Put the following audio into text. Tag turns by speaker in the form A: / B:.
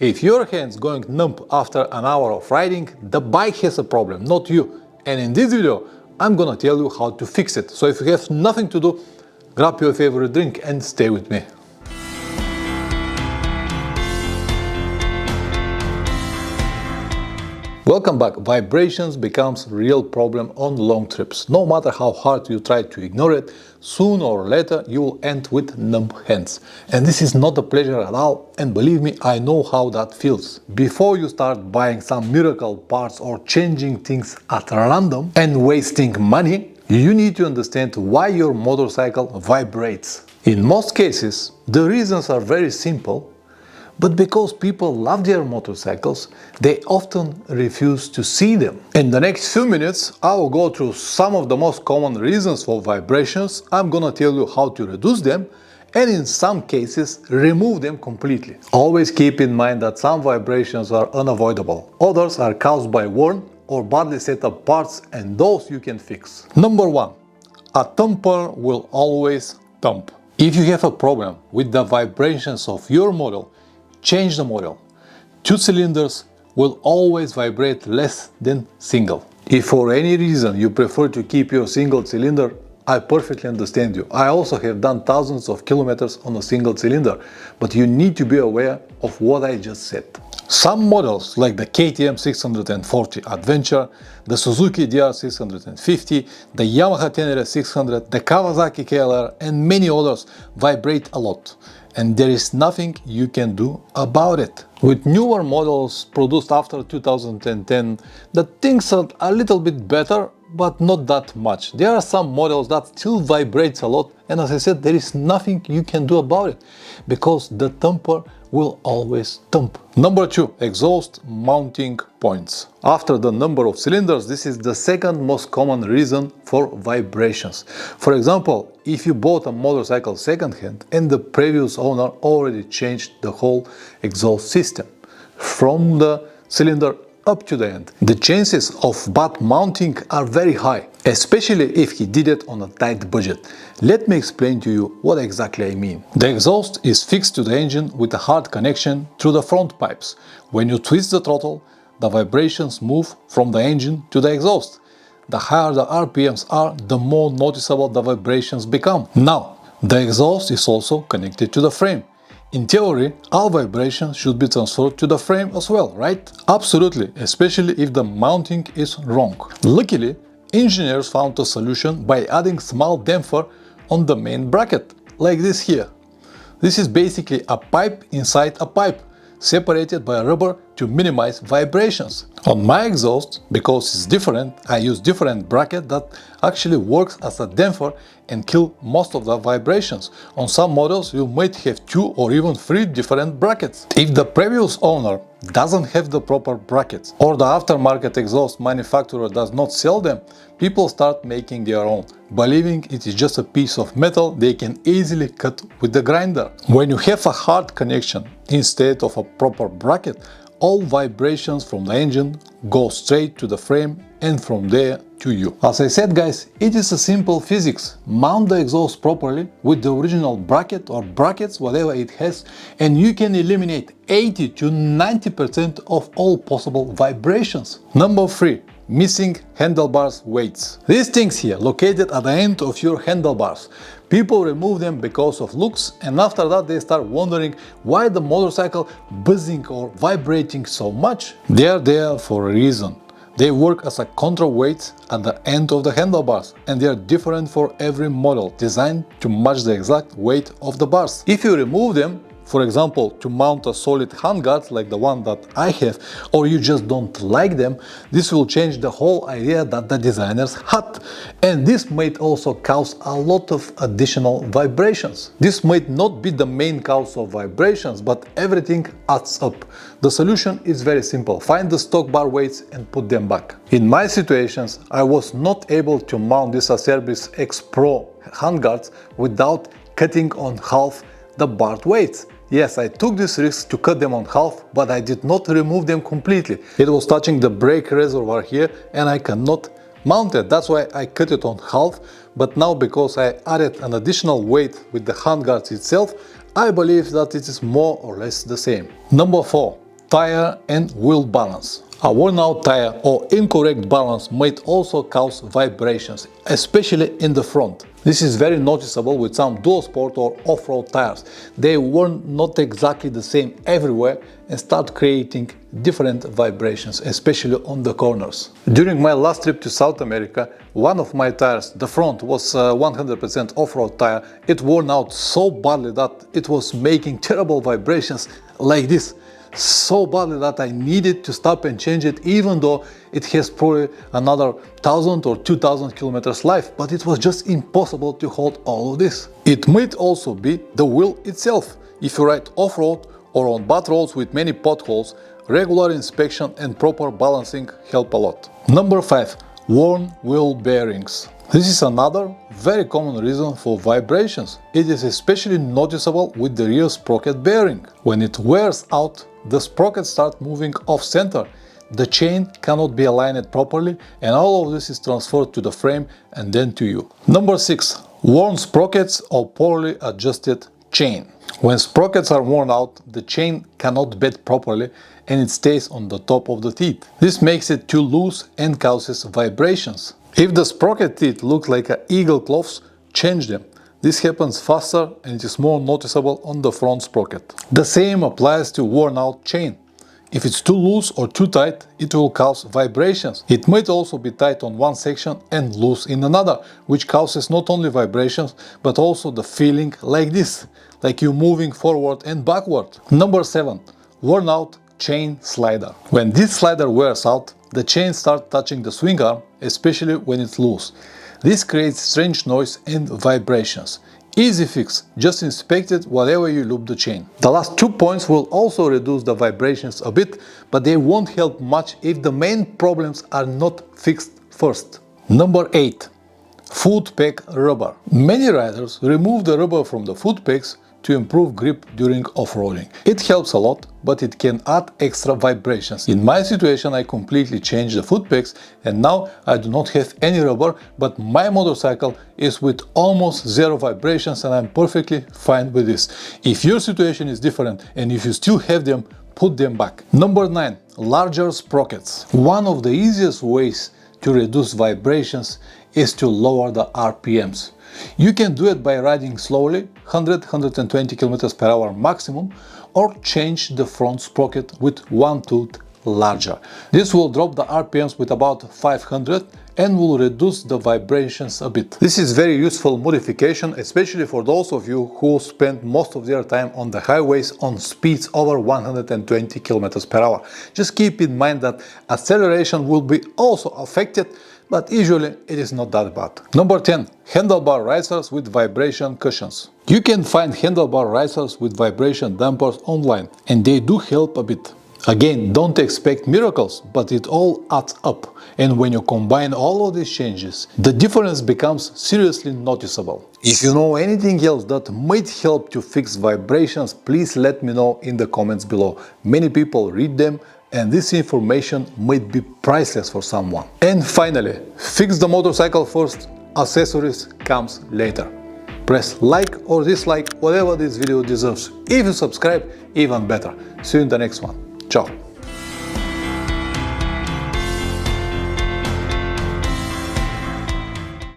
A: If your hand's going numb after an hour of riding, the bike has a problem, not you. And in this video, I'm gonna tell you how to fix it. So if you have nothing to do, grab your favorite drink and stay with me. Welcome back. Vibrations becomes a real problem on long trips. No matter how hard you try to ignore it, sooner or later you will end with numb hands. And this is not a pleasure at all, and believe me, I know how that feels. Before you start buying some miracle parts or changing things at random and wasting money, you need to understand why your motorcycle vibrates. In most cases, the reasons are very simple. But because people love their motorcycles, they often refuse to see them. In the next few minutes, I will go through some of the most common reasons for vibrations. I'm gonna tell you how to reduce them, and in some cases, remove them completely. Always keep in mind that some vibrations are unavoidable. Others are caused by worn or badly set up parts, and those you can fix. Number 1. A thumper will always thump. If you have a problem with the vibrations of your model, change the model. 2 cylinders will always vibrate less than single. If for any reason you prefer to keep your single cylinder, I perfectly understand you. I also have done thousands of kilometers on a single cylinder, but you need to be aware of what I just said. Some models like the KTM 640 Adventure, the Suzuki DR650, the Yamaha Tenere 600, the Kawasaki KLR and many others vibrate a lot. And there is nothing you can do about it. With newer models produced after 2010, the things are a little bit better, but not that much. There are some models that still vibrates a lot, and as I said, there is nothing you can do about it, because the thumper will always thump. Number 2. Exhaust mounting points. After the number of cylinders, this is the second most common reason for vibrations. For example, if you bought a motorcycle second-hand and the previous owner already changed the whole exhaust system from the cylinder up to the end, the chances of bad mounting are very high, especially if he did it on a tight budget. Let me explain to you what exactly I mean. The exhaust is fixed to the engine with a hard connection through the front pipes. When you twist the throttle, the vibrations move from the engine to the exhaust. The higher the RPMs are, the more noticeable the vibrations become. Now, the exhaust is also connected to the frame. In theory, all vibrations should be transferred to the frame as well, right? Absolutely, especially if the mounting is wrong. Luckily, engineers found a solution by adding small damper on the main bracket, like this here. This is basically a pipe inside a pipe, separated by rubber to minimize vibrations. On my exhaust, because it's different, I use different bracket that actually works as a damper and kill most of the vibrations. On some models you might have 2 or even 3 different brackets. If the previous owner doesn't have the proper brackets, or the aftermarket exhaust manufacturer does not sell them, people start making their own, believing it is just a piece of metal they can easily cut with the grinder. When you have a hard connection instead of a proper bracket, all vibrations from the engine go straight to the frame and from there to you. As I said, guys, it is a simple physics. Mount the exhaust properly with the original bracket or brackets, whatever it has, and you can eliminate 80 to 90% of all possible vibrations. Number 3. Missing handlebars weights. These things here, located at the end of your handlebars. People remove them because of looks, and after that they start wondering why the motorcycle buzzing or vibrating so much. They are there for a reason. They work as a counterweight at the end of the handlebars, and they are different for every model, designed to match the exact weight of the bars. If you remove them, for example, to mount a solid handguard like the one that I have, or you just don't like them, this will change the whole idea that the designers had. And this might also cause a lot of additional vibrations. This might not be the main cause of vibrations, but everything adds up. The solution is very simple. Find the stock bar weights and put them back. In my situations, I was not able to mount this Acerbis X Pro handguards without cutting on half the barred weights. Yes, I took this risk to cut them on half, but I did not remove them completely. It was touching the brake reservoir here and I cannot mount it. That's why I cut it on half, but now because I added an additional weight with the handguards itself, I believe that it is more or less the same. Number 4. tire and wheel balance. A worn out tire or incorrect balance might also cause vibrations, especially in the front. This is very noticeable with some dual sport or off-road tires. They worn not exactly the same everywhere and start creating different vibrations, especially on the corners. During my last trip to South America, one of my tires, the front, was 100% off-road tire. It worn out so badly that it was making terrible vibrations like this. So badly that I needed to stop and change it, even though it has probably another 1000 or 2000 kilometers life, but it was just impossible to hold all of this. It might also be the wheel itself. If you ride off-road or on bad roads with many potholes, regular inspection and proper balancing help a lot. Number 5. Worn wheel bearings. This is another very common reason for vibrations. It is especially noticeable with the rear sprocket bearing. When it wears out, the sprockets start moving off-center. The chain cannot be aligned properly, and all of this is transferred to the frame and then to you. Number 6. Worn sprockets or poorly adjusted chain. When sprockets are worn out, the chain cannot bend properly and it stays on the top of the teeth. This makes it too loose and causes vibrations. If the sprocket teeth look like eagle claws, change them. This happens faster and it is more noticeable on the front sprocket. The same applies to worn out chain. If it's too loose or too tight, it will cause vibrations. It might also be tight on one section and loose in another, which causes not only vibrations, but also the feeling like this, like you're moving forward and backward. Number 7. Worn out chain slider. When this slider wears out, the chain starts touching the swing arm, especially when it's loose. This creates strange noise and vibrations. Easy fix, just inspect it whenever you loop the chain. The last 2 points will also reduce the vibrations a bit, but they won't help much if the main problems are not fixed first. Number 8. Foot peg rubber. Many riders remove the rubber from the foot pegs to improve grip during off-roading. It helps a lot, but it can add extra vibrations. In my situation, I completely changed the foot pegs and now I do not have any rubber, but my motorcycle is with almost zero vibrations and I'm perfectly fine with this. If your situation is different and if you still have them, put them back. Number 9. Larger sprockets. One of the easiest ways to reduce vibrations is to lower the RPMs. You can do it by riding slowly, 100-120 km per hour maximum, or change the front sprocket with one tooth larger. This will drop the RPMs with about 500 and will reduce the vibrations a bit. This is very useful modification, especially for those of you who spend most of their time on the highways on speeds over 120 km per hour. Just keep in mind that acceleration will be also affected, but usually it is not that bad. Number 10. Handlebar risers with vibration cushions. You can find handlebar risers with vibration dampers online, and they do help a bit. Again, don't expect miracles, but it all adds up, and when you combine all of these changes, the difference becomes seriously noticeable. If you know anything else that might help to fix vibrations, please let me know in the comments below. Many people read them, and this information might be priceless for someone. And finally, fix the motorcycle first, accessories comes later. Press like or dislike, whatever this video deserves. If you subscribe, even better. See you in the next one. Ciao.